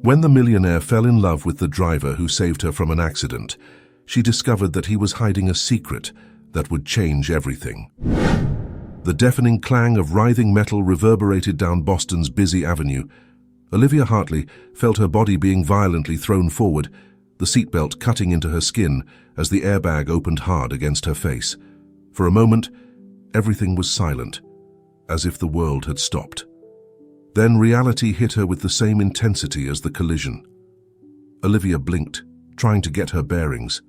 When the millionaire fell in love with the driver who saved her from an accident, she discovered that he was hiding a secret that would change everything. The deafening clang of writhing metal reverberated down Boston's busy avenue. Olivia Hartley felt her body being violently thrown forward, the seatbelt cutting into her skin as the airbag opened hard against her face. For a moment, everything was silent, as if the world had stopped. Then reality hit her with the same intensity as the collision. Olivia blinked, trying to get her bearings.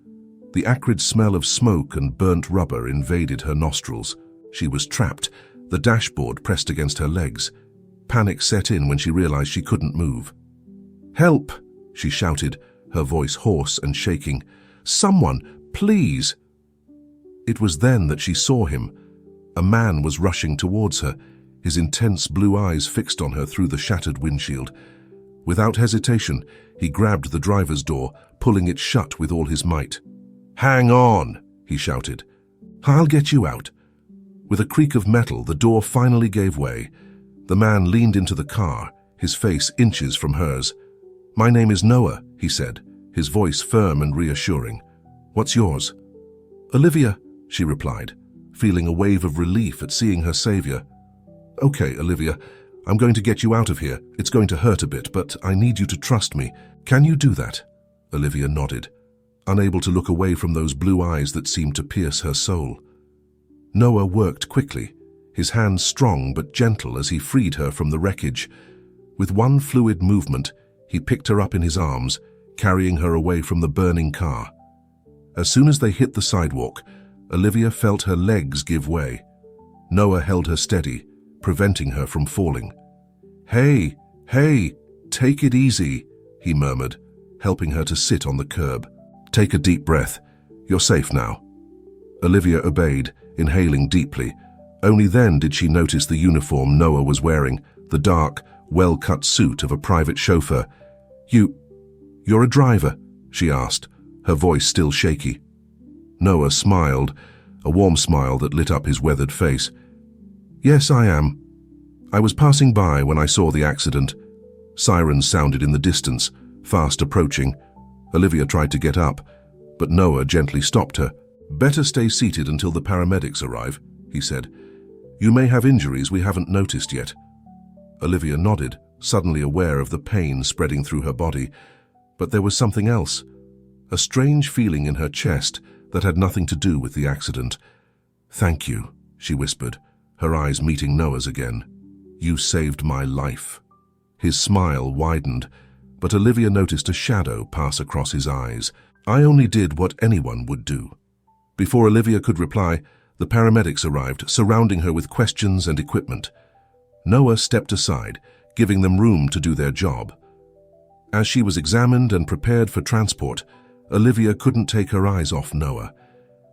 The acrid smell of smoke and burnt rubber invaded her nostrils. She was trapped, the dashboard pressed against her legs. Panic set in when she realized she couldn't move. "Help!" she shouted, her voice hoarse and shaking. "Someone, please!" It was then that she saw him. A man was rushing towards her, his intense blue eyes fixed on her through the shattered windshield. Without hesitation, he grabbed the driver's door, pulling it shut with all his might. "Hang on!" he shouted. "I'll get you out." With a creak of metal, the door finally gave way. The man leaned into the car, his face inches from hers. "My name is Noah," he said, his voice firm and reassuring. "What's yours?" "Olivia," she replied, feeling a wave of relief at seeing her savior. "Okay, Olivia, I'm going to get you out of here. It's going to hurt a bit, but I need you to trust me. Can you do that?" Olivia nodded, unable to look away from those blue eyes that seemed to pierce her soul. Noah worked quickly, his hands strong but gentle as he freed her from the wreckage. With one fluid movement, he picked her up in his arms, carrying her away from the burning car. As soon as they hit the sidewalk, Olivia felt her legs give way. Noah held her steady, preventing her from falling. Hey, take it easy," he murmured, helping her to sit on the curb. "Take a deep breath. You're safe now." Olivia obeyed, inhaling deeply. Only then did she notice the uniform Noah was wearing, the dark, well-cut suit of a private chauffeur. You're a driver?" she asked, her voice still shaky. Noah smiled, a warm smile that lit up his weathered face. "Yes, I am. I was passing by when I saw the accident." Sirens sounded in the distance, fast approaching. Olivia tried to get up, but Noah gently stopped her. "Better stay seated until the paramedics arrive," he said. "You may have injuries we haven't noticed yet." Olivia nodded, suddenly aware of the pain spreading through her body. But there was something else, a strange feeling in her chest that had nothing to do with the accident. "Thank you," she whispered, her eyes meeting Noah's again. "You saved my life." His smile widened, but Olivia noticed a shadow pass across his eyes. "I only did what anyone would do." Before Olivia could reply, the paramedics arrived, surrounding her with questions and equipment. Noah stepped aside, giving them room to do their job. As she was examined and prepared for transport, Olivia couldn't take her eyes off Noah.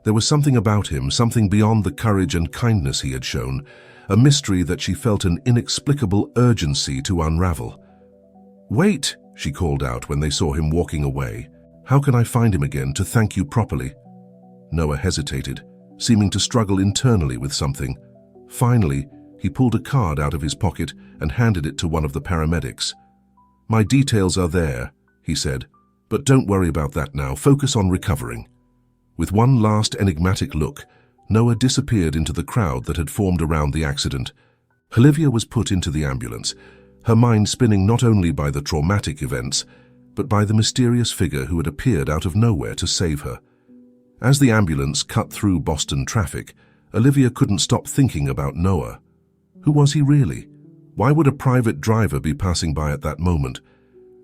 There was something about him, something beyond the courage and kindness he had shown, a mystery that she felt an inexplicable urgency to unravel. "Wait," she called out when they saw him walking away. "How can I find him again to thank you properly?" Noah hesitated, seeming to struggle internally with something. Finally, he pulled a card out of his pocket and handed it to one of the paramedics. "My details are there," he said, "but don't worry about that now. Focus on recovering." With one last enigmatic look, Noah disappeared into the crowd that had formed around the accident. Olivia was put into the ambulance, her mind spinning not only by the traumatic events, but by the mysterious figure who had appeared out of nowhere to save her. As the ambulance cut through Boston traffic, Olivia couldn't stop thinking about Noah. Who was he really? Why would a private driver be passing by at that moment?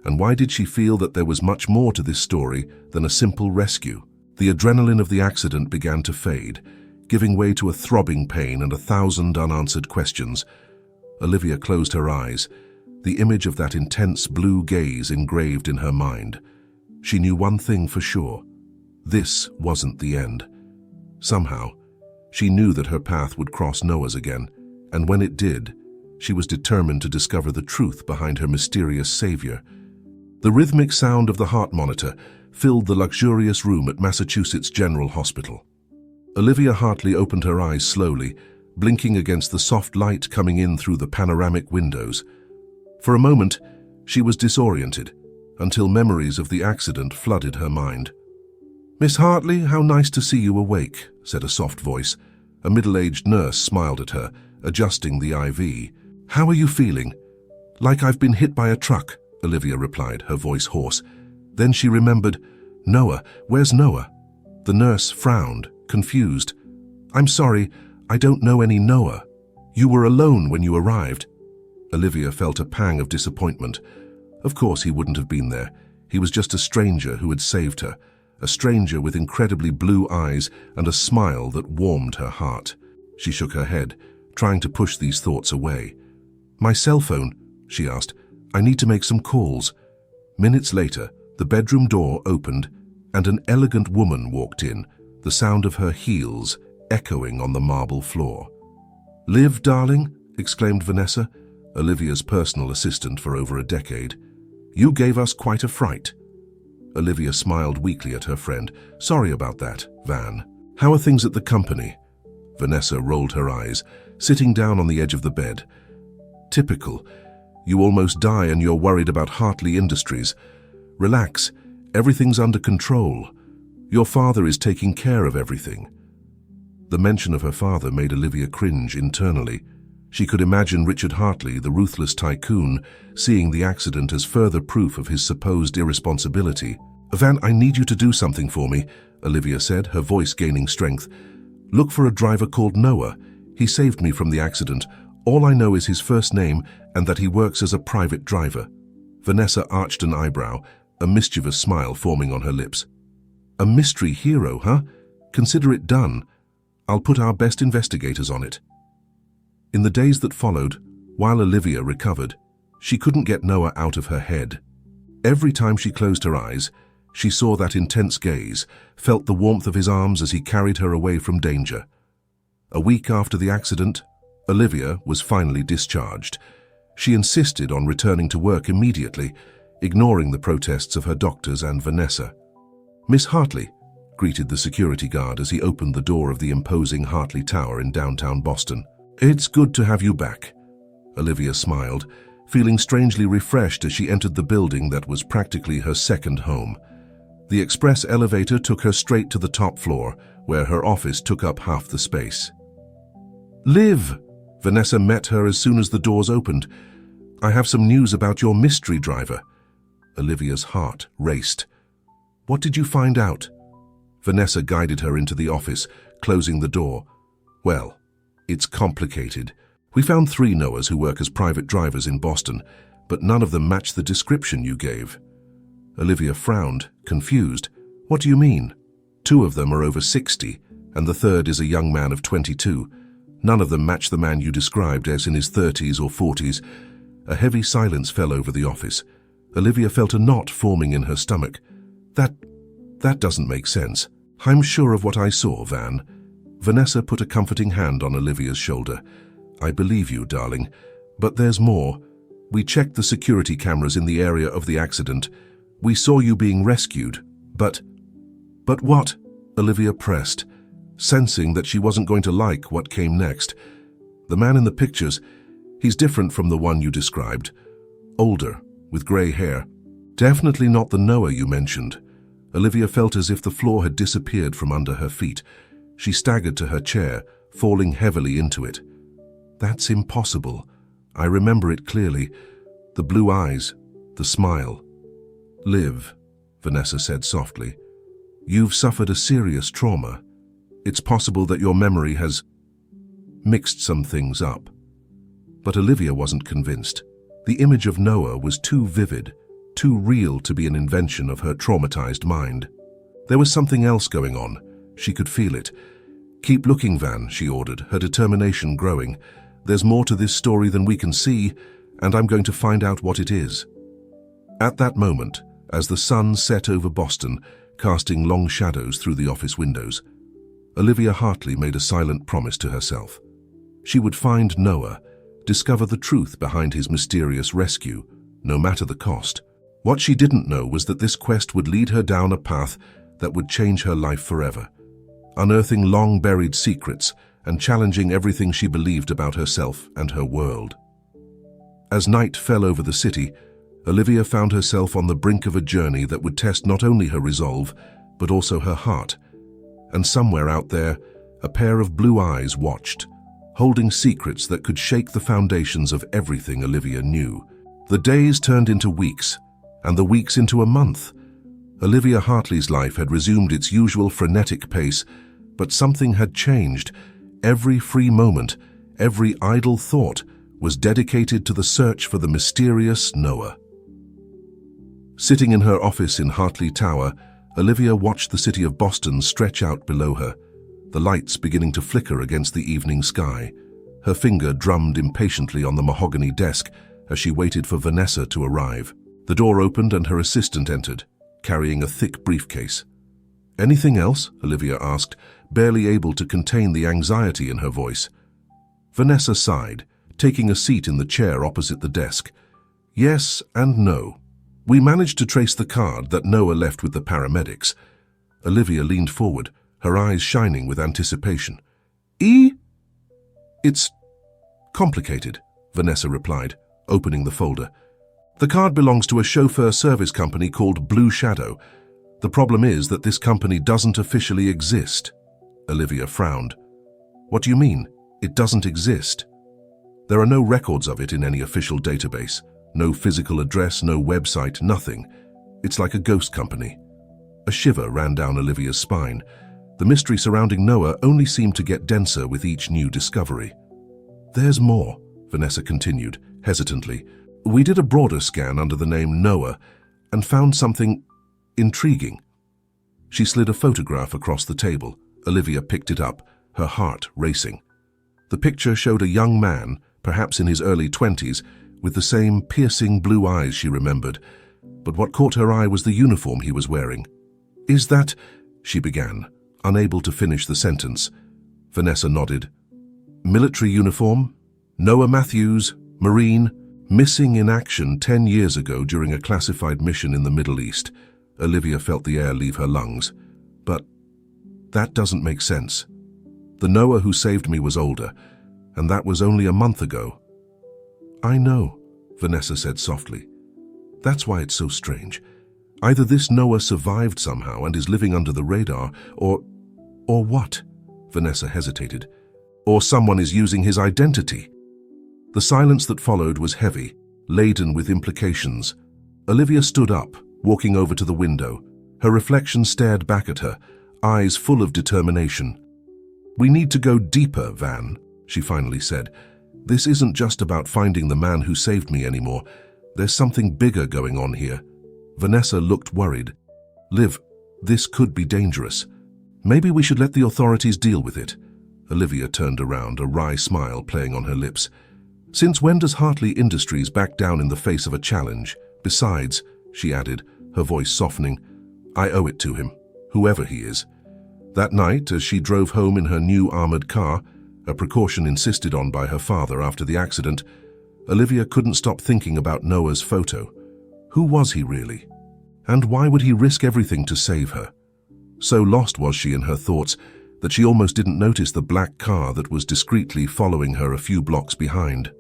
And why did she feel that there was much more to this story than a simple rescue? The adrenaline of the accident began to fade, giving way to a throbbing pain and 1,000 unanswered questions. Olivia closed her eyes, the image of that intense blue gaze engraved in her mind. She knew one thing for sure. This wasn't the end. Somehow, she knew that her path would cross Noah's again, and when it did, she was determined to discover the truth behind her mysterious savior. The rhythmic sound of the heart monitor filled the luxurious room at Massachusetts General Hospital. Olivia Hartley opened her eyes slowly, blinking against the soft light coming in through the panoramic windows. For a moment, she was disoriented, until memories of the accident flooded her mind. "Miss Hartley, how nice to see you awake," said a soft voice. A middle-aged nurse smiled at her, adjusting the IV. "How are you feeling?" "Like I've been hit by a truck," Olivia replied, her voice hoarse. Then she remembered, "Noah, where's Noah?" The nurse frowned, confused. "I'm sorry, I don't know any Noah. You were alone when you arrived." Olivia felt a pang of disappointment. Of course he wouldn't have been there. He was just a stranger who had saved her, a stranger with incredibly blue eyes and a smile that warmed her heart. She shook her head, trying to push these thoughts away. "My cell phone," she asked. "I need to make some calls." Minutes later, the bedroom door opened and an elegant woman walked in, the sound of her heels echoing on the marble floor. "Liv, darling," exclaimed Vanessa, Olivia's personal assistant for over a decade. "You gave us quite a fright." Olivia smiled weakly at her friend. "Sorry about that, Van. How are things at the company?" Vanessa rolled her eyes, sitting down on the edge of the bed. "Typical. You almost die and you're worried about Hartley Industries. Relax, everything's under control. Your father is taking care of everything." The mention of her father made Olivia cringe internally. She could imagine Richard Hartley, the ruthless tycoon, seeing the accident as further proof of his supposed irresponsibility. "Van, I need you to do something for me," Olivia said, her voice gaining strength. "Look for a driver called Noah. He saved me from the accident. All I know is his first name and that he works as a private driver." Vanessa arched an eyebrow, a mischievous smile forming on her lips. "A mystery hero, huh? Consider it done. I'll put our best investigators on it." In the days that followed, while Olivia recovered, she couldn't get Noah out of her head. Every time she closed her eyes, she saw that intense gaze, felt the warmth of his arms as he carried her away from danger. A week after the accident, Olivia was finally discharged. She insisted on returning to work immediately, ignoring the protests of her doctors and Vanessa. "Miss Hartley," greeted the security guard as he opened the door of the imposing Hartley Tower in downtown Boston. "It's good to have you back." Olivia smiled, feeling strangely refreshed as she entered the building that was practically her second home. The express elevator took her straight to the top floor, where her office took up half the space. "Liv!" Vanessa met her as soon as the doors opened. "I have some news about your mystery driver." Olivia's heart raced. "What did you find out?" Vanessa guided her into the office, closing the door. "Well, it's complicated. We found 3 Noahs who work as private drivers in Boston, but none of them match the description you gave." Olivia frowned, confused. "What do you mean?" "2 of them are over 60, and the third is a young man of 22. None of them match the man you described as in his 30s or 40s. A heavy silence fell over the office. Olivia felt a knot forming in her stomach. That doesn't make sense. "I'm sure of what I saw, Van." Vanessa put a comforting hand on Olivia's shoulder. "I believe you, darling. But there's more. We checked the security cameras in the area of the accident. We saw you being rescued, but..." "But what?" Olivia pressed, sensing that she wasn't going to like what came next. "The man in the pictures, he's different from the one you described. Older, with grey hair. Definitely not the Noah you mentioned." Olivia felt as if the floor had disappeared from under her feet. She staggered to her chair, falling heavily into it. "That's impossible. I remember it clearly. The blue eyes, the smile." "Liv," Vanessa said softly, "you've suffered a serious trauma. It's possible that your memory has mixed some things up." But Olivia wasn't convinced. The image of Noah was too vivid, too real to be an invention of her traumatized mind. There was something else going on. She could feel it. "Keep looking, Van," she ordered, her determination growing. "There's more to this story than we can see, and I'm going to find out what it is." At that moment, as the sun set over Boston, casting long shadows through the office windows, Olivia Hartley made a silent promise to herself. She would find Noah, discover the truth behind his mysterious rescue, no matter the cost. What she didn't know was that this quest would lead her down a path that would change her life forever, unearthing long-buried secrets and challenging everything she believed about herself and her world. As night fell over the city, Olivia found herself on the brink of a journey that would test not only her resolve, but also her heart. And somewhere out there, a pair of blue eyes watched, holding secrets that could shake the foundations of everything Olivia knew. The days turned into weeks, and the weeks into a month. Olivia Hartley's life had resumed its usual frenetic pace, but something had changed. Every free moment, every idle thought was dedicated to the search for the mysterious Noah. Sitting in her office in Hartley Tower, Olivia watched the city of Boston stretch out below her, the lights beginning to flicker against the evening sky. Her finger drummed impatiently on the mahogany desk as she waited for Vanessa to arrive. The door opened and her assistant entered, carrying a thick briefcase. "Anything else?" Olivia asked, barely able to contain the anxiety in her voice. Vanessa sighed, taking a seat in the chair opposite the desk. "Yes and no. We managed to trace the card that Noah left with the paramedics." Olivia leaned forward, her eyes shining with anticipation. "It's complicated," Vanessa replied, opening the folder. "The card belongs to a chauffeur service company called Blue Shadow. The problem is that this company doesn't officially exist." Olivia frowned. "What do you mean? It doesn't exist?" "There are no records of it in any official database. No physical address, no website, nothing. It's like a ghost company." A shiver ran down Olivia's spine. The mystery surrounding Noah only seemed to get denser with each new discovery. "There's more," Vanessa continued, hesitantly. "We did a broader scan under the name Noah and found something intriguing." She slid a photograph across the table. Olivia picked it up, her heart racing. The picture showed a young man, perhaps in his early 20s, with the same piercing blue eyes she remembered. But what caught her eye was the uniform he was wearing. "Is that—" she began, unable to finish the sentence. Vanessa nodded. "Military uniform? Noah Matthews, Marine, missing in action 10 years ago during a classified mission in the Middle East." Olivia felt the air leave her lungs. "But that doesn't make sense. The Noah who saved me was older, and that was only a month ago." "I know," Vanessa said softly. "That's why it's so strange. Either this Noah survived somehow and is living under the radar, or what?" Vanessa hesitated. "Or someone is using his identity." The silence that followed was heavy, laden with implications. Olivia stood up, walking over to the window. Her reflection stared back at her, eyes full of determination. "We need to go deeper, Van," she finally said. "This isn't just about finding the man who saved me anymore. There's something bigger going on here." Vanessa looked worried. "Liv, this could be dangerous. Maybe we should let the authorities deal with it." Olivia turned around, a wry smile playing on her lips. "Since when does Hartley Industries back down in the face of a challenge? Besides," she added, her voice softening, "I owe it to him, whoever he is." That night, as she drove home in her new armored car, a precaution insisted on by her father after the accident, Olivia couldn't stop thinking about Noah's photo. Who was he really? And why would he risk everything to save her? So lost was she in her thoughts that she almost didn't notice the black car that was discreetly following her a few blocks behind.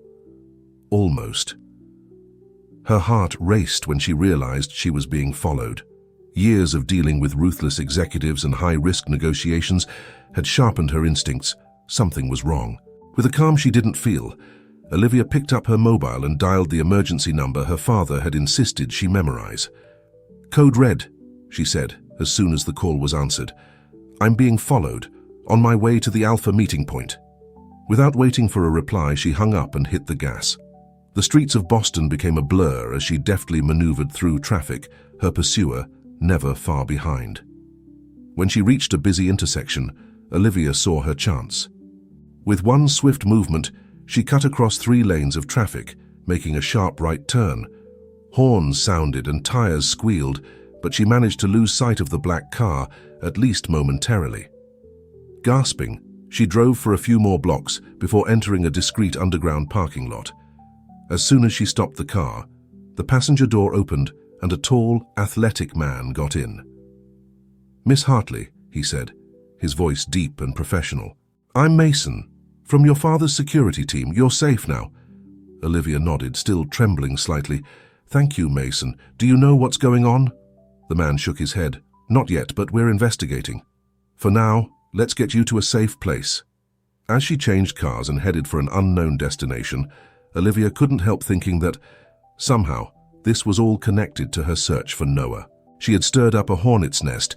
Almost. Her heart raced when she realized she was being followed. Years of dealing with ruthless executives and high-risk negotiations had sharpened her instincts. Something was wrong. With a calm she didn't feel, Olivia picked up her mobile and dialed the emergency number her father had insisted she memorize. "Code red," she said, as soon as the call was answered. "I'm being followed, on my way to the Alpha meeting point." Without waiting for a reply, she hung up and hit the gas. The streets of Boston became a blur as she deftly maneuvered through traffic, her pursuer never far behind. When she reached a busy intersection, Olivia saw her chance. With one swift movement, she cut across 3 lanes of traffic, making a sharp right turn. Horns sounded and tires squealed, but she managed to lose sight of the black car, at least momentarily. Gasping, she drove for a few more blocks before entering a discreet underground parking lot. As soon as she stopped the car, the passenger door opened and a tall, athletic man got in. "Miss Hartley," he said, his voice deep and professional. "I'm Mason, from your father's security team. You're safe now." Olivia nodded, still trembling slightly. "Thank you, Mason. Do you know what's going on?" The man shook his head. "Not yet, but we're investigating. For now, let's get you to a safe place." As she changed cars and headed for an unknown destination, Olivia couldn't help thinking that, somehow, this was all connected to her search for Noah. She had stirred up a hornet's nest,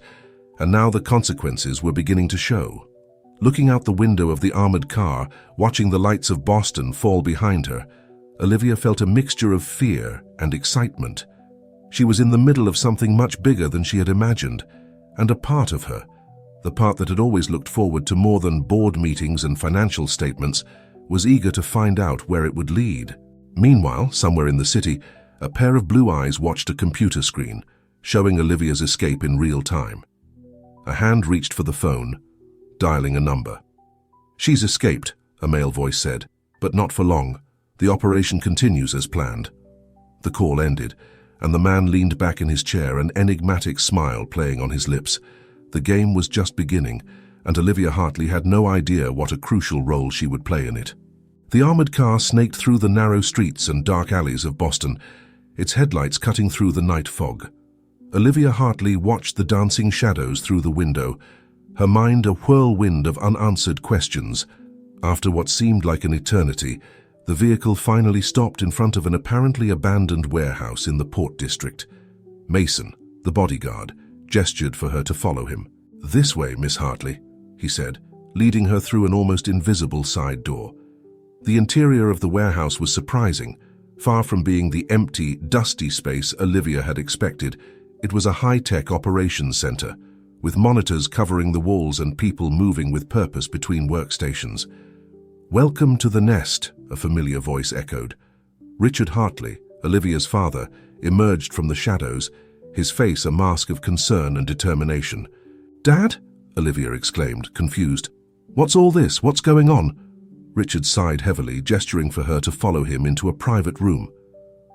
and now the consequences were beginning to show. Looking out the window of the armored car, watching the lights of Boston fall behind her, Olivia felt a mixture of fear and excitement. She was in the middle of something much bigger than she had imagined, and a part of her, the part that had always looked forward to more than board meetings and financial statements, was eager to find out where it would lead. Meanwhile, somewhere in the city, a pair of blue eyes watched a computer screen, showing Olivia's escape in real time. A hand reached for the phone, dialing a number. "She's escaped," a male voice said, "but not for long. The operation continues as planned." The call ended, and the man leaned back in his chair, an enigmatic smile playing on his lips. The game was just beginning, and Olivia Hartley had no idea what a crucial role she would play in it. The armored car snaked through the narrow streets and dark alleys of Boston, its headlights cutting through the night fog. Olivia Hartley watched the dancing shadows through the window, her mind a whirlwind of unanswered questions. After what seemed like an eternity, the vehicle finally stopped in front of an apparently abandoned warehouse in the Port District. Mason, the bodyguard, gestured for her to follow him. "This way, Miss Hartley," he said, leading her through an almost invisible side door. The interior of the warehouse was surprising. Far from being the empty, dusty space Olivia had expected, it was a high-tech operations center, with monitors covering the walls and people moving with purpose between workstations. "Welcome to the nest," a familiar voice echoed. Richard Hartley, Olivia's father, emerged from the shadows, his face a mask of concern and determination. "Dad?" Olivia exclaimed, confused. "What's all this? What's going on?" Richard sighed heavily, gesturing for her to follow him into a private room.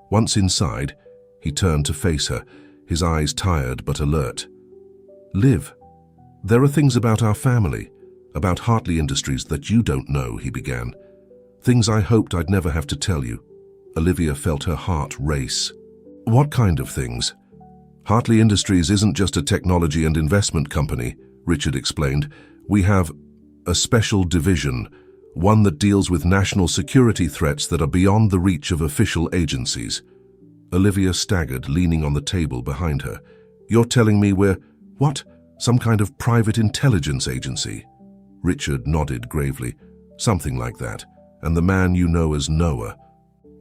Once inside, he turned to face her, his eyes tired but alert. "Liv, there are things about our family, about Hartley Industries that you don't know," he began. "Things I hoped I'd never have to tell you." Olivia felt her heart race. "What kind of things?" "Hartley Industries isn't just a technology and investment company," Richard explained. "We have a special division, one that deals with national security threats that are beyond the reach of official agencies." Olivia staggered, leaning on the table behind her. "You're telling me we're, what, some kind of private intelligence agency?" Richard nodded gravely. "Something like that. And the man you know as Noah.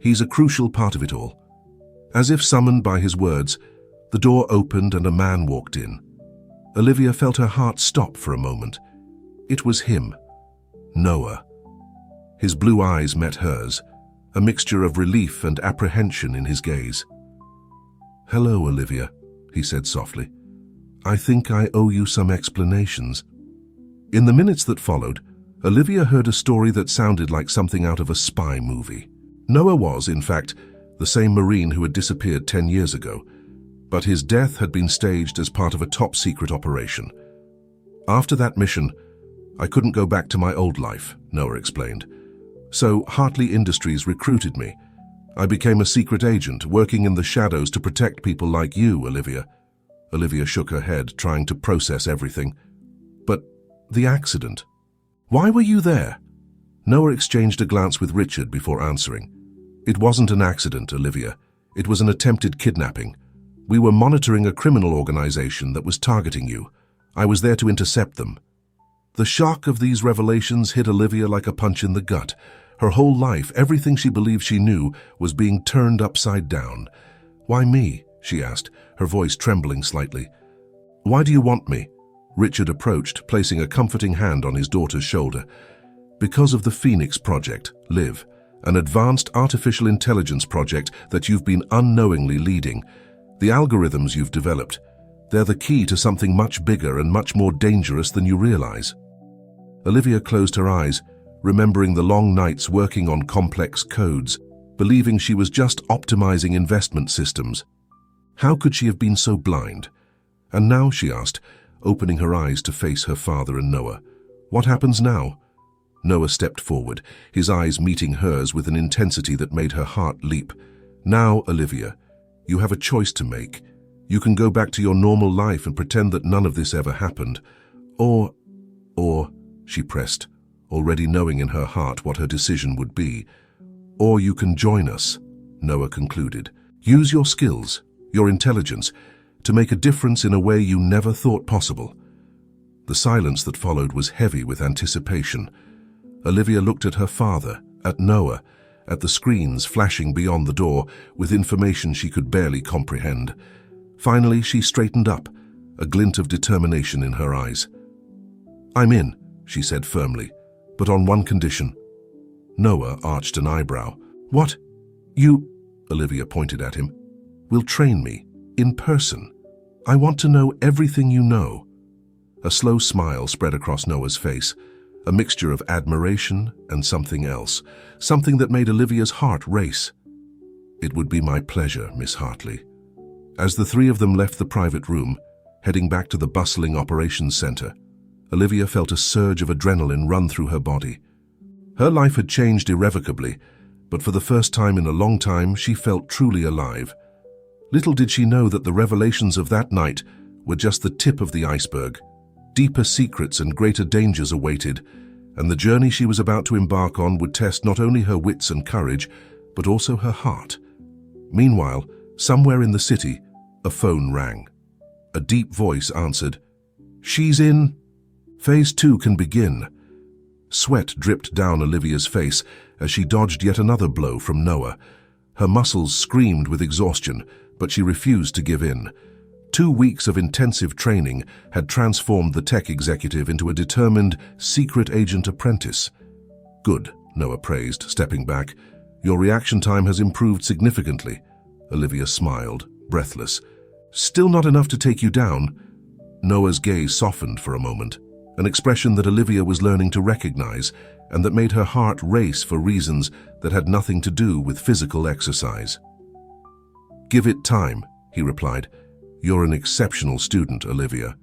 He's a crucial part of it all." As if summoned by his words, the door opened and a man walked in. Olivia felt her heart stop for a moment. It was him, Noah. His blue eyes met hers, a mixture of relief and apprehension in his gaze. "Hello, Olivia," he said softly. "I think I owe you some explanations." In the minutes that followed, Olivia heard a story that sounded like something out of a spy movie. Noah was, in fact, the same Marine who had disappeared 10 years ago, but his death had been staged as part of a top-secret operation. "After that mission, I couldn't go back to my old life," Noah explained. "So Hartley Industries recruited me. I became a secret agent, working in the shadows to protect people like you, Olivia." Olivia shook her head, trying to process everything. "But the accident? Why were you there?" Noah exchanged a glance with Richard before answering. "It wasn't an accident, Olivia. It was an attempted kidnapping. We were monitoring a criminal organization that was targeting you. I was there to intercept them." The shock of these revelations hit Olivia like a punch in the gut. Her whole life, everything she believed she knew, was being turned upside down. "Why me?" she asked, her voice trembling slightly. "Why do you want me?" Richard approached, placing a comforting hand on his daughter's shoulder. "Because of the Phoenix Project, Liv, an advanced artificial intelligence project that you've been unknowingly leading. The algorithms you've developed, they're the key to something much bigger and much more dangerous than you realize." Olivia closed her eyes, remembering the long nights working on complex codes, believing she was just optimizing investment systems. How could she have been so blind? "And now," she asked, opening her eyes to face her father and Noah, "what happens now?" Noah stepped forward, his eyes meeting hers with an intensity that made her heart leap. "Now, Olivia, You have a choice to make. You can go back to your normal life and pretend that none of this ever happened. Or, she pressed, already knowing in her heart what her decision would be. Or you can join us, Noah concluded. Use your skills, your intelligence, to make a difference in a way you never thought possible. The silence that followed was heavy with anticipation. Olivia looked at her father, at Noah, at the screens flashing beyond the door with information she could barely comprehend. Finally, she straightened up, a glint of determination in her eyes. "I'm in," she said firmly, "but on one condition." Noah arched an eyebrow. "What? You," Olivia pointed at him, "will train me, in person. I want to know everything you know." A slow smile spread across Noah's face, a mixture of admiration and something else, something that made Olivia's heart race. "It would be my pleasure, Miss Hartley." As the three of them left the private room, heading back to the bustling operations center, Olivia felt a surge of adrenaline run through her body. Her life had changed irrevocably, but for the first time in a long time, she felt truly alive. Little did she know that the revelations of that night were just the tip of the iceberg. Deeper secrets and greater dangers awaited, and the journey she was about to embark on would test not only her wits and courage, but also her heart. Meanwhile, somewhere in the city, a phone rang. A deep voice answered, "She's in. Phase 2 can begin." Sweat dripped down Olivia's face as she dodged yet another blow from Noah. Her muscles screamed with exhaustion, but she refused to give in. 2 weeks of intensive training had transformed the tech executive into a determined, secret agent apprentice. "Good," Noah praised, stepping back. "Your reaction time has improved significantly." Olivia smiled, breathless. "Still not enough to take you down?" Noah's gaze softened for a moment, an expression that Olivia was learning to recognize and that made her heart race for reasons that had nothing to do with physical exercise. "Give it time," he replied. "You're an exceptional student, Olivia."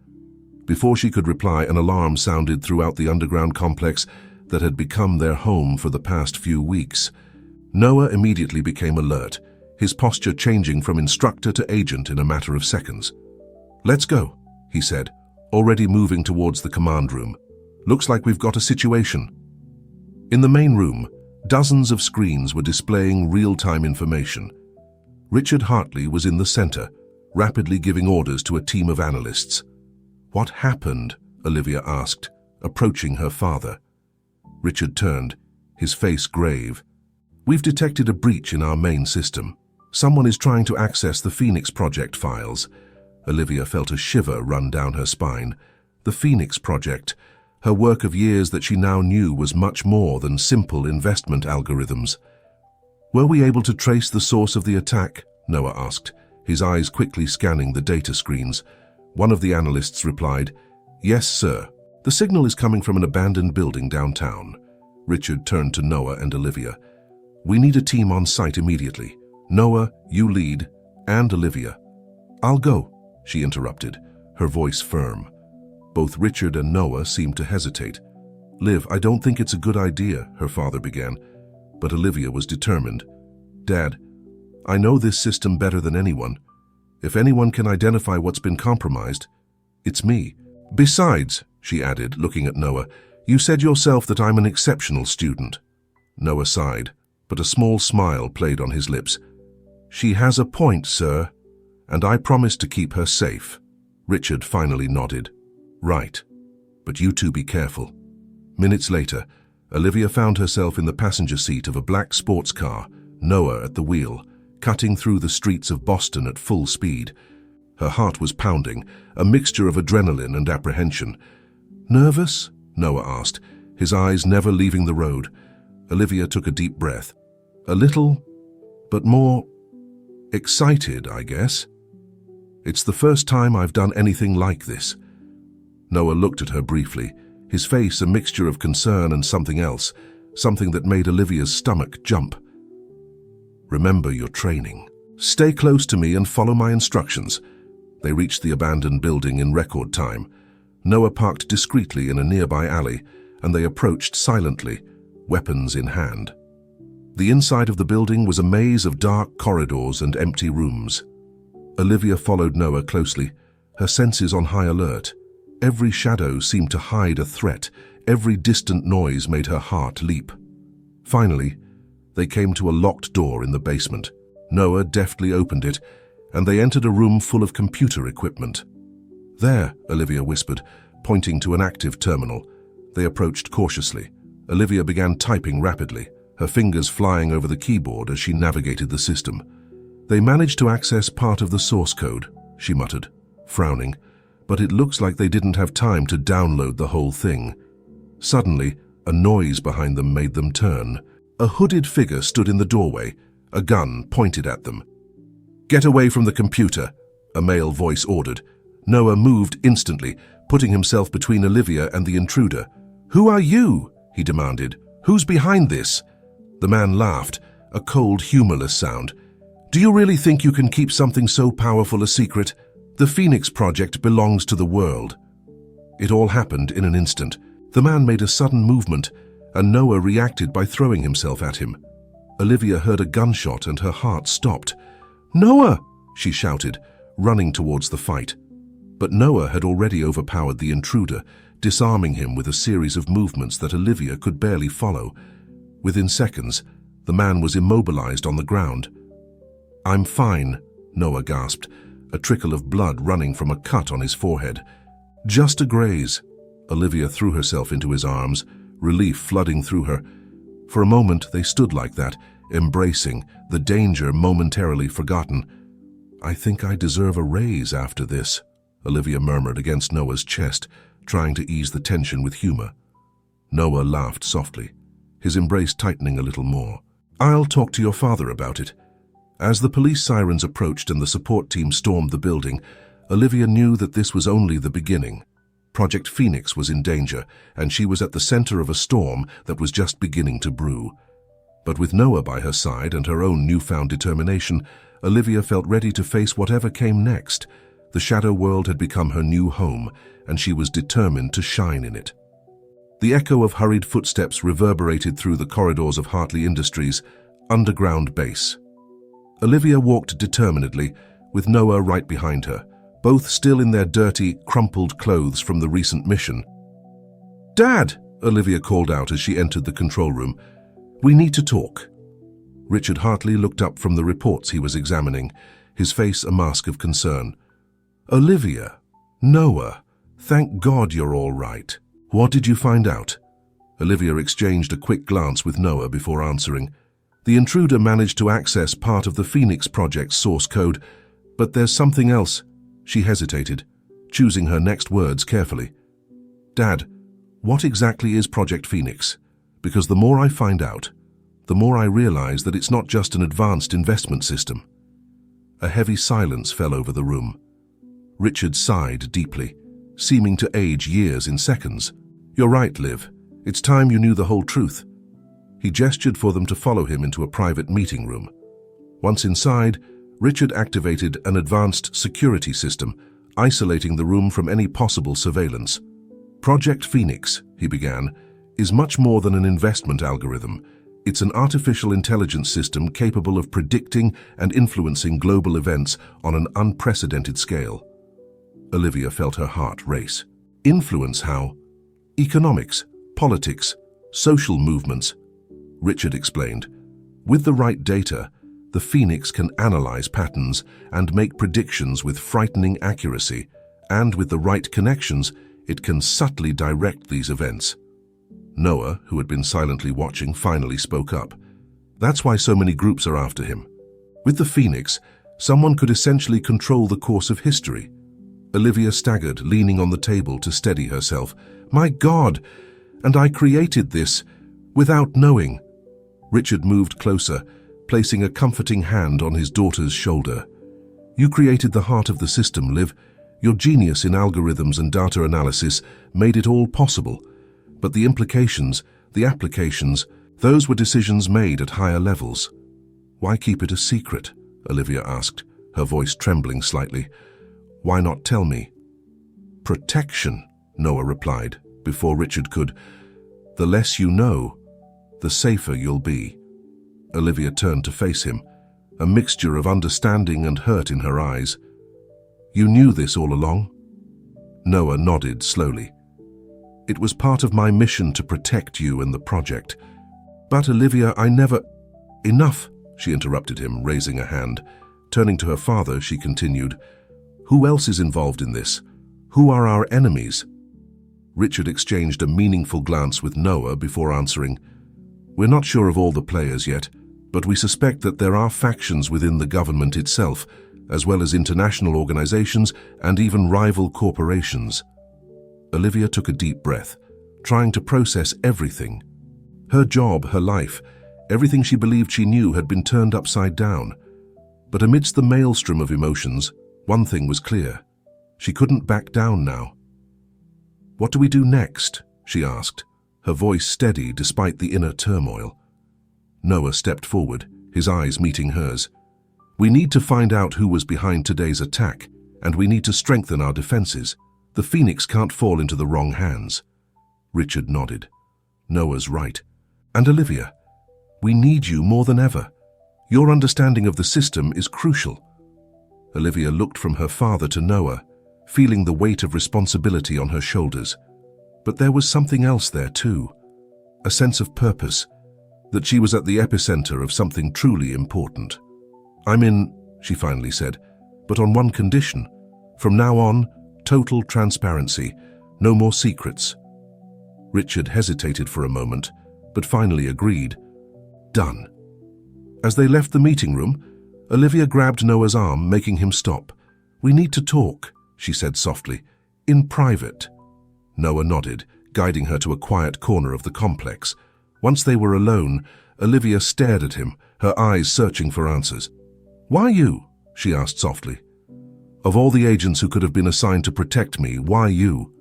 Before she could reply, an alarm sounded throughout the underground complex that had become their home for the past few weeks. Noah immediately became alert, his posture changing from instructor to agent in a matter of seconds. "Let's go," he said, already moving towards the command room. "Looks like we've got a situation." In the main room, dozens of screens were displaying real-time information. Richard Hartley was in the center, rapidly giving orders to a team of analysts. "What happened?" Olivia asked, approaching her father. Richard turned, his face grave. "We've detected a breach in our main system. Someone is trying to access the Phoenix Project files." Olivia felt a shiver run down her spine. The Phoenix Project, her work of years that she now knew was much more than simple investment algorithms. "Were we able to trace the source of the attack?" Noah asked, his eyes quickly scanning the data screens. One of the analysts replied, "Yes, sir. The signal is coming from an abandoned building downtown." Richard turned to Noah and Olivia. "We need a team on site immediately. Noah, you lead, and Olivia." "I'll go," she interrupted, her voice firm. Both Richard and Noah seemed to hesitate. "Liv, I don't think it's a good idea," her father began, but Olivia was determined. "Dad, I know this system better than anyone. If anyone can identify what's been compromised, it's me. Besides," she added, looking at Noah, "you said yourself that I'm an exceptional student." Noah sighed, but a small smile played on his lips. "She has a point, sir, and I promise to keep her safe." Richard finally nodded. "Right, but you two be careful." Minutes later, Olivia found herself in the passenger seat of a black sports car, Noah at the wheel, cutting through the streets of Boston at full speed. Her heart was pounding, a mixture of adrenaline and apprehension. "Nervous?" Noah asked, his eyes never leaving the road. Olivia took a deep breath. "A little, but more excited, I guess. It's the first time I've done anything like this." Noah looked at her briefly, his face a mixture of concern and something else, something that made Olivia's stomach jump. "Remember your training. Stay close to me and follow my instructions." They reached the abandoned building in record time. Noah parked discreetly in a nearby alley, and they approached silently, weapons in hand. The inside of the building was a maze of dark corridors and empty rooms. Olivia followed Noah closely, her senses on high alert. Every shadow seemed to hide a threat. Every distant noise made her heart leap. Finally, they came to a locked door in the basement. Noah deftly opened it, and they entered a room full of computer equipment. "There," Olivia whispered, pointing to an active terminal. They approached cautiously. Olivia began typing rapidly, her fingers flying over the keyboard as she navigated the system. "They managed to access part of the source code," she muttered, frowning, "but it looks like they didn't have time to download the whole thing." Suddenly, a noise behind them made them turn. A hooded figure stood in the doorway, a gun pointed at them. "Get away from the computer," a male voice ordered. Noah moved instantly, putting himself between Olivia and the intruder. "Who are you?" he demanded. "Who's behind this?" The man laughed, a cold, humorless sound. "Do you really think you can keep something so powerful a secret? The Phoenix Project belongs to the world." It all happened in an instant. The man made a sudden movement, and Noah reacted by throwing himself at him. Olivia heard a gunshot and her heart stopped. "Noah!" she shouted, running towards the fight. But Noah had already overpowered the intruder, disarming him with a series of movements that Olivia could barely follow. Within seconds, the man was immobilized on the ground. "I'm fine," Noah gasped, a trickle of blood running from a cut on his forehead. "Just a graze." Olivia threw herself into his arms, relief flooding through her. For a moment, they stood like that, embracing, the danger momentarily forgotten. "I think I deserve a raise after this," Olivia murmured against Noah's chest, trying to ease the tension with humor. Noah laughed softly, his embrace tightening a little more. "I'll talk to your father about it." As the police sirens approached and the support team stormed the building, Olivia knew that this was only the beginning. Project Phoenix was in danger, and she was at the center of a storm that was just beginning to brew. But with Noah by her side and her own newfound determination, Olivia felt ready to face whatever came next. The shadow world had become her new home, and she was determined to shine in it. The echo of hurried footsteps reverberated through the corridors of Hartley Industries' underground base. Olivia walked determinedly, with Noah right behind her, both still in their dirty, crumpled clothes from the recent mission. "Dad!" Olivia called out as she entered the control room. "We need to talk." Richard Hartley looked up from the reports he was examining, his face a mask of concern. "Olivia, Noah, thank God you're all right. What did you find out?" Olivia exchanged a quick glance with Noah before answering. "The intruder managed to access part of the Phoenix Project's source code, but there's something else." She hesitated, choosing her next words carefully. "Dad, what exactly is Project Phoenix? Because the more I find out, the more I realize that it's not just an advanced investment system." A heavy silence fell over the room. Richard sighed deeply, seeming to age years in seconds. "You're right, Liv. It's time you knew the whole truth." He gestured for them to follow him into a private meeting room. Once inside, Richard activated an advanced security system, isolating the room from any possible surveillance. "Project Phoenix," he began, "is much more than an investment algorithm. It's an artificial intelligence system capable of predicting and influencing global events on an unprecedented scale." Olivia felt her heart race. "Influence how?" "Economics, politics, social movements," Richard explained. "With the right data, the Phoenix can analyze patterns and make predictions with frightening accuracy, and with the right connections, it can subtly direct these events." Noah, who had been silently watching, finally spoke up. "That's why so many groups are after him. With the Phoenix, someone could essentially control the course of history." Olivia staggered, leaning on the table to steady herself. "My God! And I created this without knowing." Richard moved closer, placing a comforting hand on his daughter's shoulder. "You created the heart of the system, Liv. Your genius in algorithms and data analysis made it all possible. But the implications, the applications, those were decisions made at higher levels." "Why keep it a secret?" Olivia asked, her voice trembling slightly. "Why not tell me?" "Protection," Noah replied, before Richard could. "The less you know, the safer you'll be." Olivia turned to face him, a mixture of understanding and hurt in her eyes. "You knew this all along?" Noah nodded slowly. "It was part of my mission to protect you and the project. But Olivia, I never—" "Enough," she interrupted him, raising a hand. Turning to her father, she continued, "Who else is involved in this? Who are our enemies?" Richard exchanged a meaningful glance with Noah before answering, "We're not sure of all the players yet, but we suspect that there are factions within the government itself, as well as international organizations and even rival corporations." Olivia took a deep breath, trying to process everything. Her job, her life, everything she believed she knew had been turned upside down. But amidst the maelstrom of emotions, one thing was clear. She couldn't back down now. "What do we do next?" she asked, her voice steady despite the inner turmoil. Noah stepped forward, his eyes meeting hers. "We need to find out who was behind today's attack, and we need to strengthen our defenses. The Phoenix can't fall into the wrong hands." Richard nodded. "Noah's right. And Olivia, we need you more than ever. Your understanding of the system is crucial." Olivia looked from her father to Noah, feeling the weight of responsibility on her shoulders. But there was something else there too, a sense of purpose, that she was at the epicenter of something truly important. "I'm in," she finally said, "but on one condition. From now on, total transparency, no more secrets." Richard hesitated for a moment, but finally agreed. "Done." As they left the meeting room, Olivia grabbed Noah's arm, making him stop. "We need to talk," she said softly, "in private." Noah nodded, guiding her to a quiet corner of the complex. Once they were alone, Olivia stared at him, her eyes searching for answers. "Why you?" she asked softly. "Of all the agents who could have been assigned to protect me, why you?"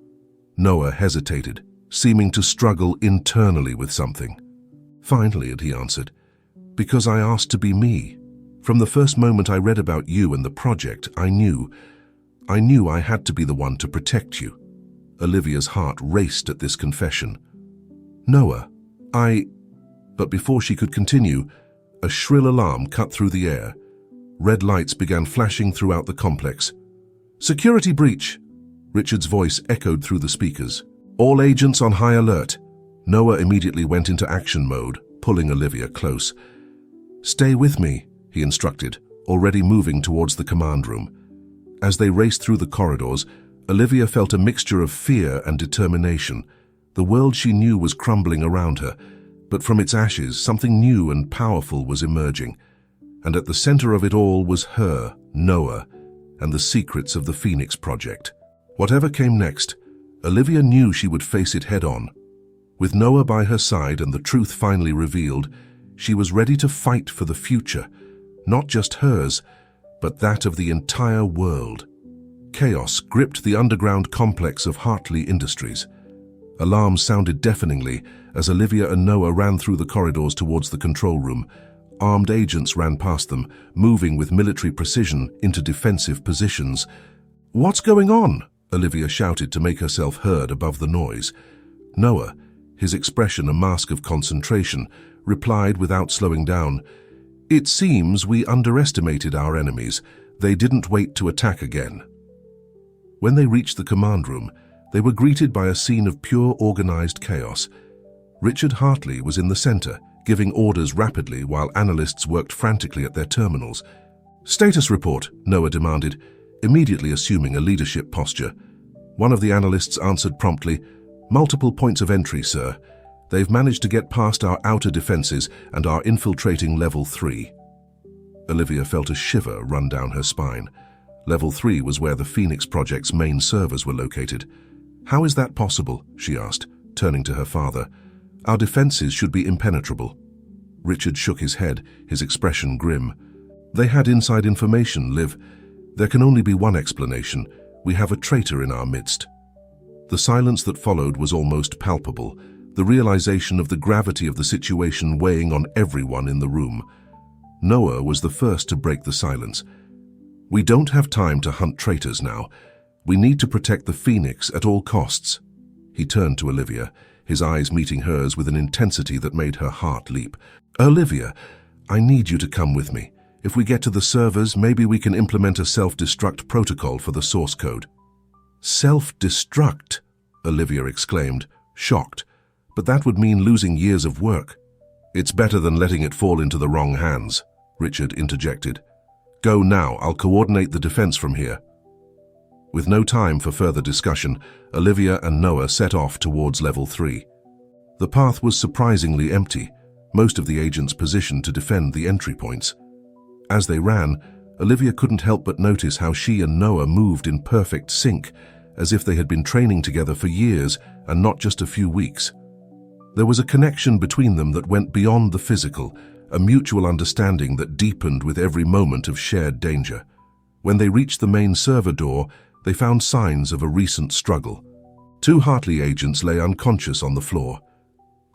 Noah hesitated, seeming to struggle internally with something. "Finally," he answered, "because I asked to be me. From the first moment I read about you and the project, I knew I had to be the one to protect you." Olivia's heart raced at this confession. "Noah, But before she could continue, a shrill alarm cut through the air. Red lights began flashing throughout the complex. "Security breach!" Richard's voice echoed through the speakers. "All agents on high alert." Noah immediately went into action mode, pulling Olivia close. "Stay with me," he instructed, already moving towards the command room. As they raced through the corridors, Olivia felt a mixture of fear and determination. The world she knew was crumbling around her, but from its ashes, something new and powerful was emerging. And at the center of it all was her, Noah, and the secrets of the Phoenix Project. Whatever came next, Olivia knew she would face it head-on. With Noah by her side and the truth finally revealed, she was ready to fight for the future, not just hers, but that of the entire world. Chaos gripped the underground complex of Hartley Industries. Alarms sounded deafeningly as Olivia and Noah ran through the corridors towards the control room. Armed agents ran past them, moving with military precision into defensive positions. "What's going on?" Olivia shouted to make herself heard above the noise. Noah, his expression a mask of concentration, replied without slowing down, "It seems we underestimated our enemies. They didn't wait to attack again." When they reached the command room, they were greeted by a scene of pure organized chaos. Richard Hartley was in the center, giving orders rapidly while analysts worked frantically at their terminals. "Status report," Noah demanded, immediately assuming a leadership posture. One of the analysts answered promptly, "Multiple points of entry, sir. They've managed to get past our outer defenses and are infiltrating Level 3. Olivia felt a shiver run down her spine. Level 3 was where the Phoenix Project's main servers were located. "How is that possible?" she asked, turning to her father. "Our defenses should be impenetrable." Richard shook his head, his expression grim. "They had inside information, Liv. There can only be one explanation. We have a traitor in our midst." The silence that followed was almost palpable, the realization of the gravity of the situation weighing on everyone in the room. Noah was the first to break the silence. "We don't have time to hunt traitors now. We need to protect the Phoenix at all costs." He turned to Olivia, his eyes meeting hers with an intensity that made her heart leap. "Olivia, I need you to come with me. If we get to the servers, maybe we can implement a self-destruct protocol for the source code." "Self-destruct?" Olivia exclaimed, shocked. "But that would mean losing years of work." "It's better than letting it fall into the wrong hands," Richard interjected. "Go now, I'll coordinate the defense from here." With no time for further discussion, Olivia and Noah set off towards Level 3. The path was surprisingly empty, most of the agents positioned to defend the entry points. As they ran, Olivia couldn't help but notice how she and Noah moved in perfect sync, as if they had been training together for years and not just a few weeks. There was a connection between them that went beyond the physical, a mutual understanding that deepened with every moment of shared danger. When they reached the main server door, they found signs of a recent struggle. 2 Hartley agents lay unconscious on the floor.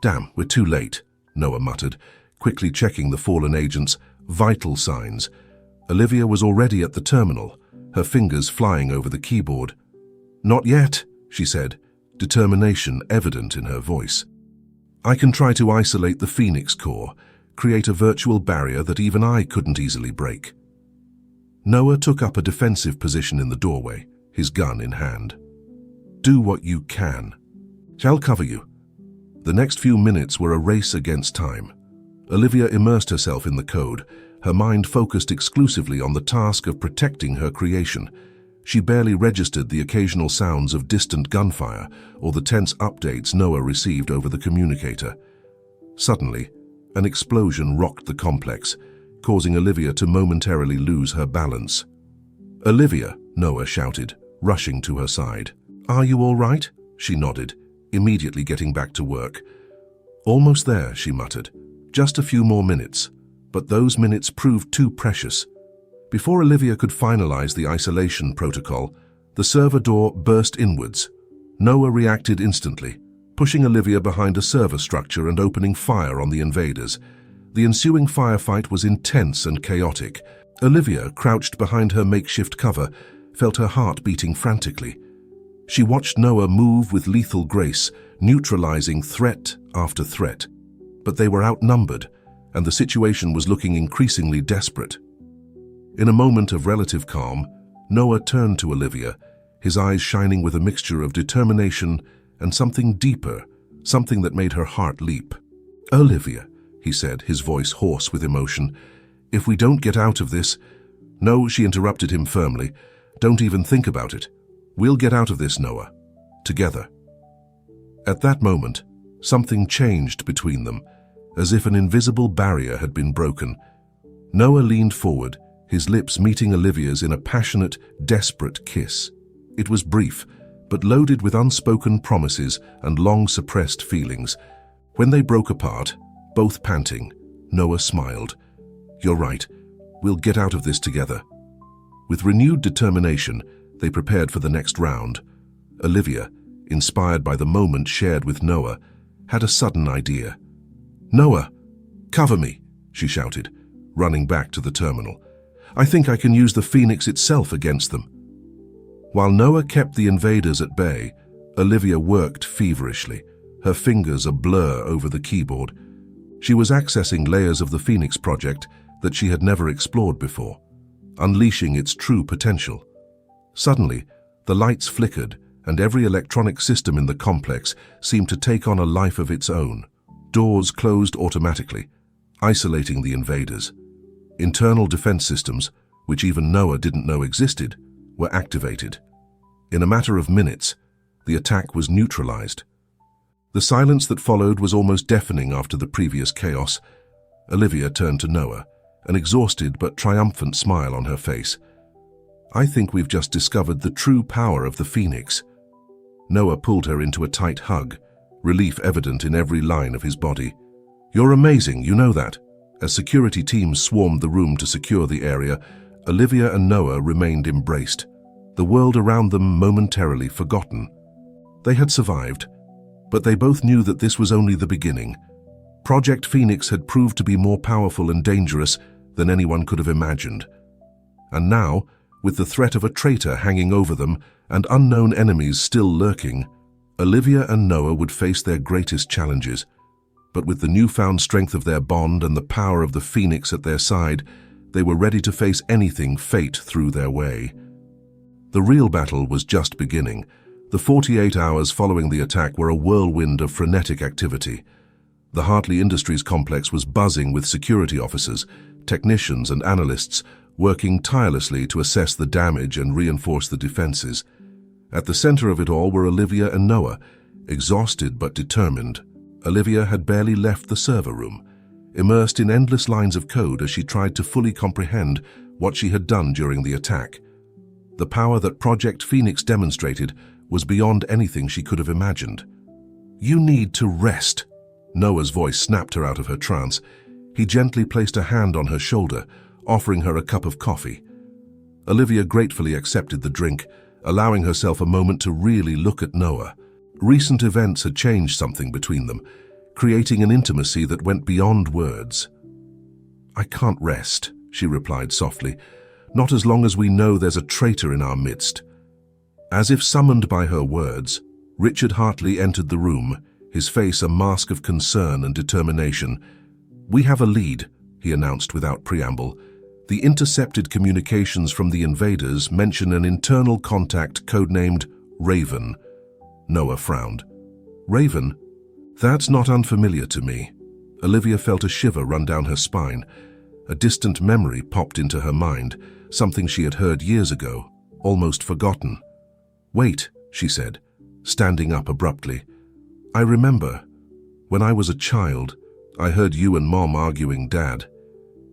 "Damn, we're too late," Noah muttered, quickly checking the fallen agents' vital signs. Olivia was already at the terminal, her fingers flying over the keyboard. "Not yet," she said, determination evident in her voice. "I can try to isolate the Phoenix core, create a virtual barrier that even I couldn't easily break." Noah took up a defensive position in the doorway, his gun in hand. "Do what you can. I'll cover you." The next few minutes were a race against time. Olivia immersed herself in the code, her mind focused exclusively on the task of protecting her creation. She barely registered the occasional sounds of distant gunfire or the tense updates Noah received over the communicator. Suddenly, an explosion rocked the complex, causing Olivia to momentarily lose her balance. "Olivia," Noah shouted, rushing to her side. "Are you all right?" She nodded, immediately getting back to work. "Almost there," she muttered. "Just a few more minutes." But those minutes proved too precious. Before Olivia could finalize the isolation protocol, the server door burst inwards. Noah reacted instantly, pushing Olivia behind a server structure and opening fire on the invaders. The ensuing firefight was intense and chaotic. Olivia, crouched behind her makeshift cover, felt her heart beating frantically. She watched Noah move with lethal grace, neutralizing threat after threat. But they were outnumbered, and the situation was looking increasingly desperate. In a moment of relative calm, Noah turned to Olivia, his eyes shining with a mixture of determination and something deeper, something that made her heart leap. "Olivia," he said, his voice hoarse with emotion, "if we don't get out of this—" "No," she interrupted him firmly. "Don't even think about it. We'll get out of this, Noah. Together." At that moment, something changed between them, as if an invisible barrier had been broken. Noah leaned forward, his lips meeting Olivia's in a passionate, desperate kiss. It was brief, but loaded with unspoken promises and long-suppressed feelings. When they broke apart, both panting, Noah smiled. "You're right. We'll get out of this together." With renewed determination, they prepared for the next round. Olivia, inspired by the moment shared with Noah, had a sudden idea. "Noah, cover me," she shouted, running back to the terminal. "I think I can use the Phoenix itself against them." While Noah kept the invaders at bay, Olivia worked feverishly, her fingers a blur over the keyboard. She was accessing layers of the Phoenix project that she had never explored before, unleashing its true potential. Suddenly, the lights flickered, and every electronic system in the complex seemed to take on a life of its own. Doors closed automatically, isolating the invaders. Internal defense systems, which even Noah didn't know existed, were activated. In a matter of minutes, the attack was neutralized. The silence that followed was almost deafening after the previous chaos. Olivia turned to Noah, an exhausted but triumphant smile on her face. "I think we've just discovered the true power of the Phoenix." Noah pulled her into a tight hug, relief evident in every line of his body. "You're amazing, you know that." As security teams swarmed the room to secure the area, Olivia and Noah remained embraced, the world around them momentarily forgotten. They had survived, but they both knew that this was only the beginning. Project Phoenix had proved to be more powerful and dangerous than anyone could have imagined. And now, with the threat of a traitor hanging over them and unknown enemies still lurking, Olivia and Noah would face their greatest challenges. But with the newfound strength of their bond and the power of the Phoenix at their side, they were ready to face anything fate threw their way. The real battle was just beginning. The 48 hours following the attack were a whirlwind of frenetic activity. The Hartley Industries complex was buzzing with security officers, technicians and analysts working tirelessly to assess the damage and reinforce the defenses. At the center of it all were Olivia and Noah, exhausted but determined. Olivia had barely left the server room, immersed in endless lines of code as she tried to fully comprehend what she had done during the attack. The power that Project Phoenix demonstrated was beyond anything she could have imagined. "You need to rest." Noah's voice snapped her out of her trance. He gently placed a hand on her shoulder, offering her a cup of coffee. Olivia gratefully accepted the drink, allowing herself a moment to really look at Noah. Recent events had changed something between them, creating an intimacy that went beyond words. "I can't rest," she replied softly, "not as long as we know there's a traitor in our midst." As if summoned by her words, Richard Hartley entered the room, his face a mask of concern and determination. "We have a lead," he announced without preamble. "The intercepted communications from the invaders mention an internal contact codenamed Raven." Noah frowned. "Raven? That's not unfamiliar to me." Olivia felt a shiver run down her spine. A distant memory popped into her mind, something she had heard years ago, almost forgotten. "Wait," she said, standing up abruptly. "I remember. When I was a child, I heard you and Mom arguing, Dad.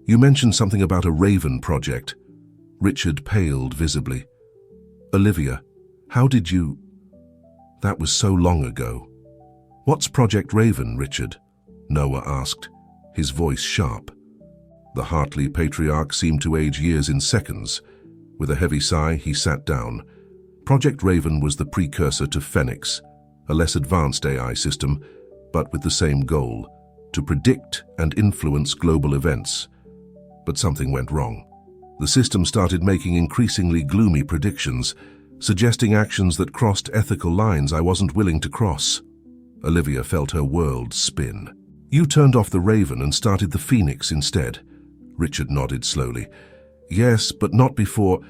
You mentioned something about a Raven project." Richard paled visibly. "Olivia, how did you—" "That was so long ago." "What's Project Raven, Richard?" Noah asked, his voice sharp. The Hartley patriarch seemed to age years in seconds. With a heavy sigh, he sat down. Project Raven was the precursor to Phoenix, a less advanced AI system, but with the same goal, to predict and influence global events. But something went wrong. The system started making increasingly gloomy predictions, suggesting actions that crossed ethical lines I wasn't willing to cross. Olivia felt her world spin. "You turned off the Raven and started the Phoenix instead." Richard nodded slowly. "Yes, but not before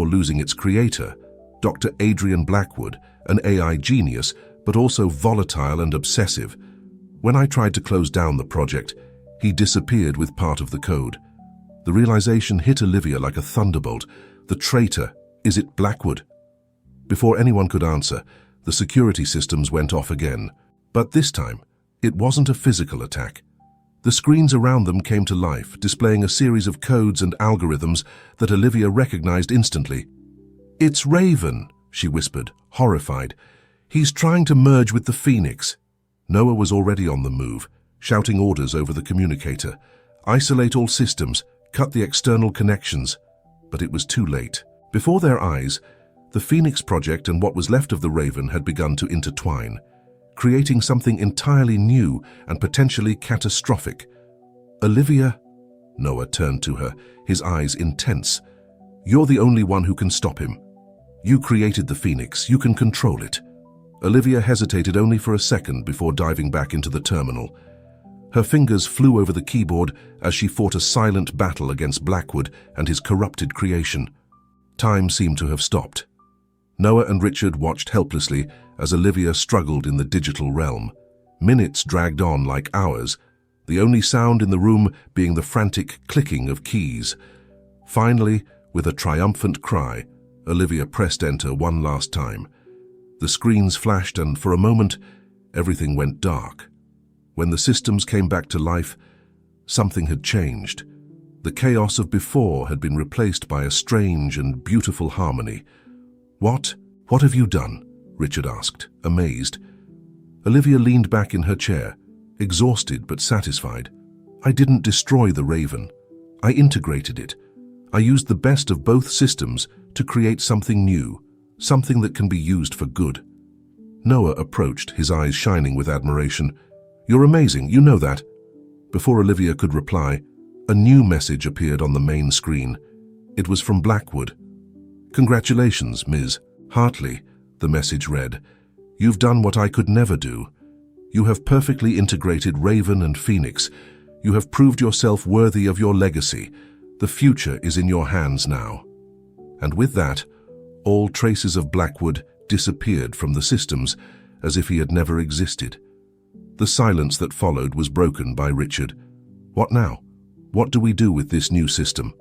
losing its creator, Dr. Adrian Blackwood, an AI genius, but also volatile and obsessive. When I tried to close down the project, he disappeared with part of the code." The realization hit Olivia like a thunderbolt. The traitor, is it Blackwood? Before anyone could answer, the security systems went off again. But this time, it wasn't a physical attack. The screens around them came to life, displaying a series of codes and algorithms that Olivia recognized instantly. "It's Raven," she whispered, horrified. "He's trying to merge with the Phoenix." Noah was already on the move, shouting orders over the communicator. "Isolate all systems, cut the external connections." But it was too late. Before their eyes, the Phoenix project and what was left of the Raven had begun to intertwine, creating something entirely new and potentially catastrophic. "Olivia," Noah turned to her, his eyes intense. "You're the only one who can stop him. You created the Phoenix, you can control it." Olivia hesitated only for a second before diving back into the terminal. Her fingers flew over the keyboard as she fought a silent battle against Blackwood and his corrupted creation. Time seemed to have stopped. Noah and Richard watched helplessly as Olivia struggled in the digital realm. Minutes dragged on like hours, the only sound in the room being the frantic clicking of keys. Finally, with a triumphant cry, Olivia pressed enter one last time. The screens flashed and, for a moment, everything went dark. When the systems came back to life, something had changed. The chaos of before had been replaced by a strange and beautiful harmony. "What have you done?" Richard asked, amazed. Olivia leaned back in her chair, exhausted but satisfied. "I didn't destroy the Raven. I integrated it. I used the best of both systems to create something new, something that can be used for good." Noah approached, his eyes shining with admiration. "You're amazing, you know that." Before Olivia could reply, a new message appeared on the main screen. It was from Blackwood. "Congratulations, Ms. Hartley," the message read. "You've done what I could never do. You have perfectly integrated Raven and Phoenix. You have proved yourself worthy of your legacy. The future is in your hands now." And with that, all traces of Blackwood disappeared from the systems as if he had never existed. The silence that followed was broken by Richard. "What now? What do we do with this new system?"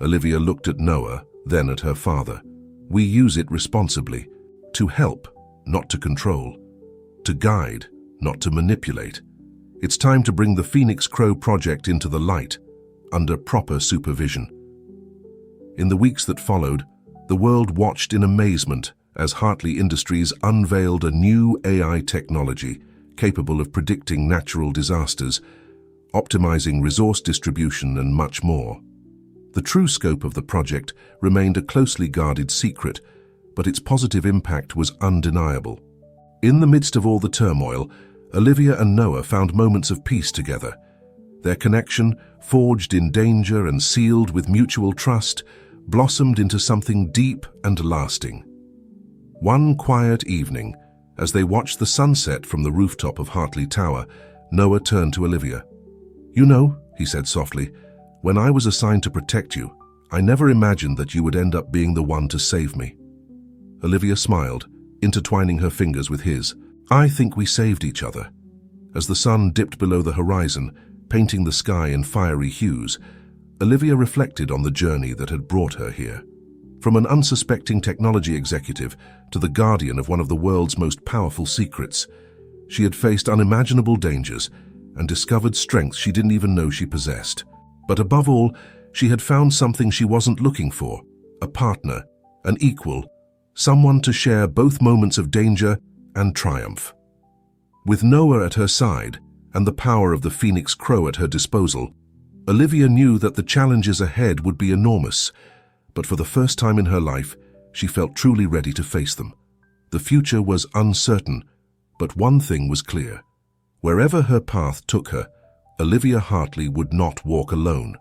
Olivia looked at Noah, then at her father. "We use it responsibly. To help, not to control. To guide, not to manipulate. It's time to bring the Phoenix Crow project into the light, under proper supervision." In the weeks that followed, the world watched in amazement as Hartley Industries unveiled a new AI technology capable of predicting natural disasters, optimizing resource distribution, and much more. The true scope of the project remained a closely guarded secret, but its positive impact was undeniable. In the midst of all the turmoil, Olivia and Noah found moments of peace together. Their connection, forged in danger and sealed with mutual trust, blossomed into something deep and lasting. One quiet evening, as they watched the sunset from the rooftop of Hartley Tower, Noah turned to Olivia. "You know," he said softly, "when I was assigned to protect you, I never imagined that you would end up being the one to save me." Olivia smiled, intertwining her fingers with his. "I think we saved each other." As the sun dipped below the horizon, painting the sky in fiery hues, Olivia reflected on the journey that had brought her here. From an unsuspecting technology executive to the guardian of one of the world's most powerful secrets, she had faced unimaginable dangers and discovered strengths she didn't even know she possessed. But above all, she had found something she wasn't looking for: a partner, an equal, someone to share both moments of danger and triumph. With Noah at her side and the power of the Phoenix Crow at her disposal, Olivia knew that the challenges ahead would be enormous, but for the first time in her life, she felt truly ready to face them. The future was uncertain, but one thing was clear. Wherever her path took her, Olivia Hartley would not walk alone.